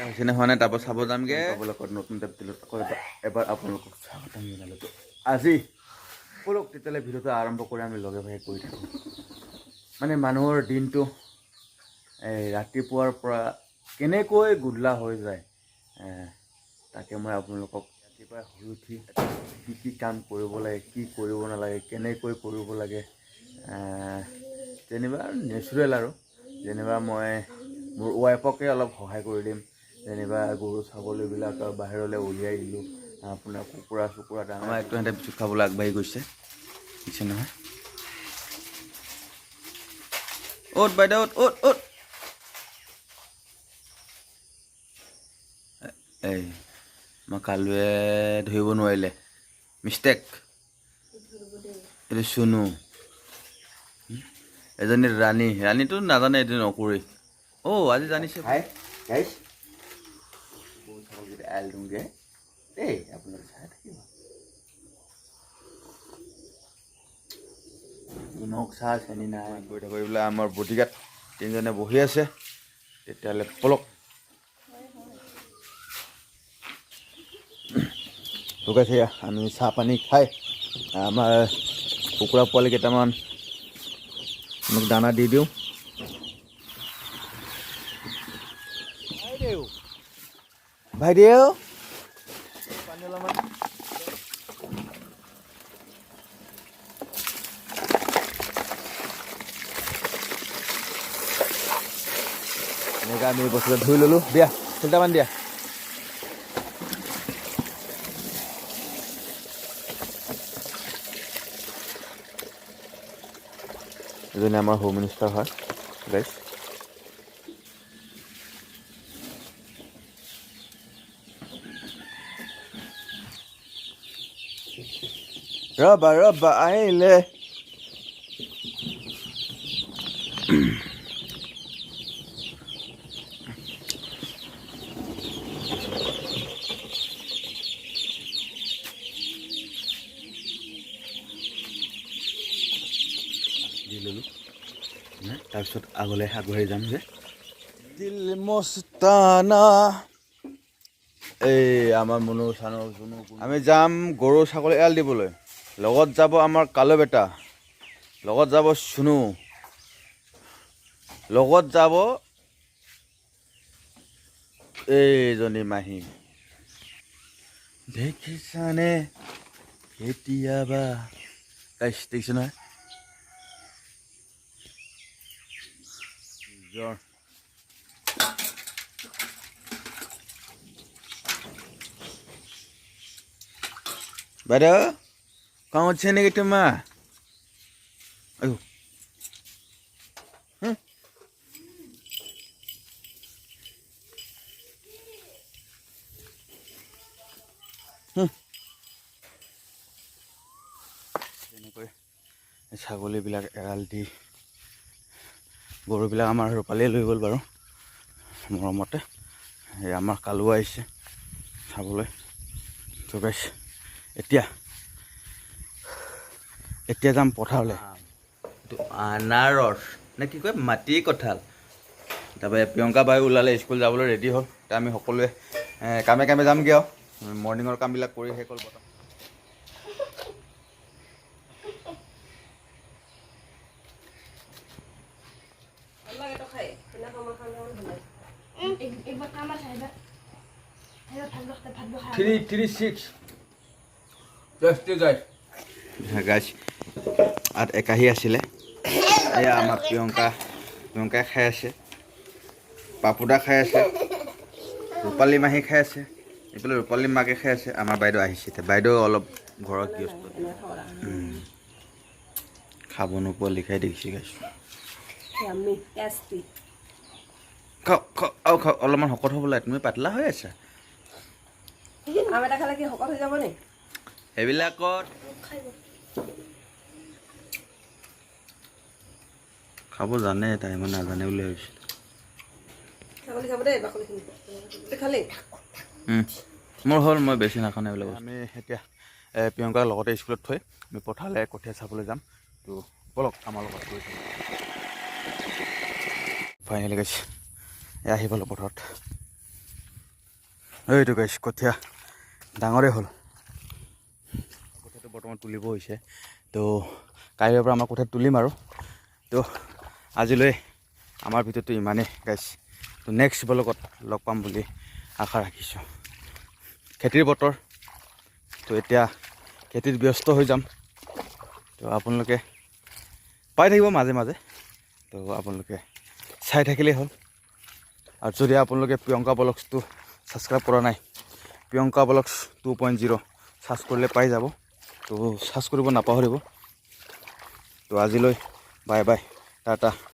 হৈছেনে হোৱা নাই তাৰপৰা চাব যামগৈ নতুন এবাৰ আপোনালোকক স্বাগতম জনালোঁ। আজি ব'লক তেতিয়াহ'লে ভিডিঅ'টো আৰম্ভ কৰি আমি লগে ভাগে কৰি থাকোঁ। মানে মানুহৰ দিনটো এই ৰাতিপুৱাৰ পৰা কেনেকৈ গধূলা হৈ যায় তাকে মই আপোনালোকক ৰাতিপুৱা শুই উঠি কি কি কাম কৰিব লাগে, কি কৰিব নালাগে, কেনেকৈ কৰিব লাগে, যেনিবা নেচাৰেল আৰু যেনিবা মই মোৰ ৱাইফকে অলপ সহায় কৰি দিম। যেনিবা গৰু ছাগলীবিলাক বাহিৰলৈ উলিয়াই দিলোঁ, আপোনাৰ কুকুৰা চুকুৰা দানা আমাৰ এইটো সিহঁতে বিচুত খাবলৈ আগবাঢ়ি গৈছে দিছে নহয়। অ'ত বাইদেউ অ'ত অ'ত এই মই কালুৱে ধৰিব নোৱাৰিলে, মিষ্টেক। এইটো চুনু, এজনী ৰাণীটো নাজানে এইটো নকৰি। আজি জানিছে ভাই গাইছ গৰু ছাগলীকেইটা এৰাল দিওঁগৈ দেই, আপোনালোকে চাই থাকিব। নিমখ চাহ চেনি নাই গৈ থাকোঁ বোলে আমাৰ বডিগাৰ্ড তিনিজনে বহি আছে। তেতিয়াহ'লে পলক লগাইছে, আমি চাহ পানী খাই আমাৰ কুকুৰা পোৱালি কেইটামান মোক দানা দি দিওঁ। ভাইদেউ পানী অলপমান এনেকৈ আমি বস্তুটো ধুই ল'লোঁ। দিয়া ফিল্টাৰমান দিয়া। এজনী আমাৰ হোম মিনিষ্টাৰ হয় গাইছ। ৰবা আহিলে। দি ল'লোঁ, তাৰপিছত আগলৈ আগবাঢ়ি যাম যে দিল মস্তানা। এই আমাৰ মনো চানো আমি যাম গৰু ছাগলী এৰাল দিবলৈ। লগত যাব আমাৰ কালু বেটা, লগত যাব চুনু, লগত যাব এইজনী মাহী। দেখিছানে কেতিয়াবা গাইছ, দেখিছে নহয় নিজৰ বাইদেউ কাম হচ্ছে নাকি তোমাৰ? এনেকৈ ছাগলীবিলাক এৰাল দি গৰুবিলাক আমাৰ ৰূপালীয়ে লৈ গ'ল বাৰু মৰমতে। এই আমাৰ কালু আহিছে চাবলৈ। তো গাইছ এতিয়া যাম পথাৰলৈ। এইটো আনাৰস নে কি কয়, মাটি কঁঠাল। তাৰপৰা প্ৰিয়ংকা বাই ওলালে স্কুল যাবলৈ ৰেডি হ'ল। এতিয়া আমি সকলোৱে কামে কামে যামগৈ আৰু মৰ্ণিঙৰ কামবিলাক কৰি শেষ হ'ল। গাইছ একাহী আছিলে, এয়া আমাৰ প্ৰিয়ংকাই খাই আছে, পাপুদা খাই আছে, ৰূপালী মাহী খাই আছে, এইফালে ৰূপালী মাকে খাই আছে। আমাৰ বাইদেউ আহিছে, এতিয়া বাইদেউ অলপ ঘৰত ব্যস্ত, খাব নোপোৱা লিখাই দেখিছে গাইছ। খাওক অলপমান শকত হ'ব লাগে, তুমি পাতলা হৈ আছা। সেইবিলাকত খাব জানে, তাই ইমান নাজানে বুলি ভাবিছিল। মোৰ হ'ল, মই বেছি নাখাওঁ এইবিলাক। আমি এতিয়া প্ৰিয়ংকাৰ লগতে স্কুলত থৈ আমি পথাৰলৈ কঠীয়া চাবলৈ যাম। তো ব'লক আমাৰ লগত গৈ থাকোঁ। ফাইনেলি গাইছ আহি পালোঁ পথাৰত। এইটো গাইছ কঠীয়া ডাঙৰেই হ'ল। কঠীয়াটো বৰ্তমান তুলিব হৈছে। তো কাইলৈৰ পৰা আমাৰ কঠীয়া তুলিম আৰু। তো আজিলৈ আমাৰ ভিডিঅ'টো ইমানেই গাইছ। তো নেক্সট ব্লগত লগ পাম বুলি আশা ৰাখিছোঁ। খেতিৰ বতৰ, তো এতিয়া খেতিত ব্যস্ত হৈ যাম। তো আপোনালোকে পাই থাকিব মাজে মাজে, তো আপোনালোকে চাই থাকিলেই হ'ল। আৰু যদি আপোনালোকে প্ৰিয়ংকা ব্লগছটো ছাবস্ক্ৰাইব কৰা নাই, প্ৰিয়ংকা ব্লগছ 2.0 ছাৰ্চ কৰিলে পাই যাব। তো ছাৰ্চ কৰিব নাপাহৰিব। তো আজিলৈ বাই বাই, টাটা।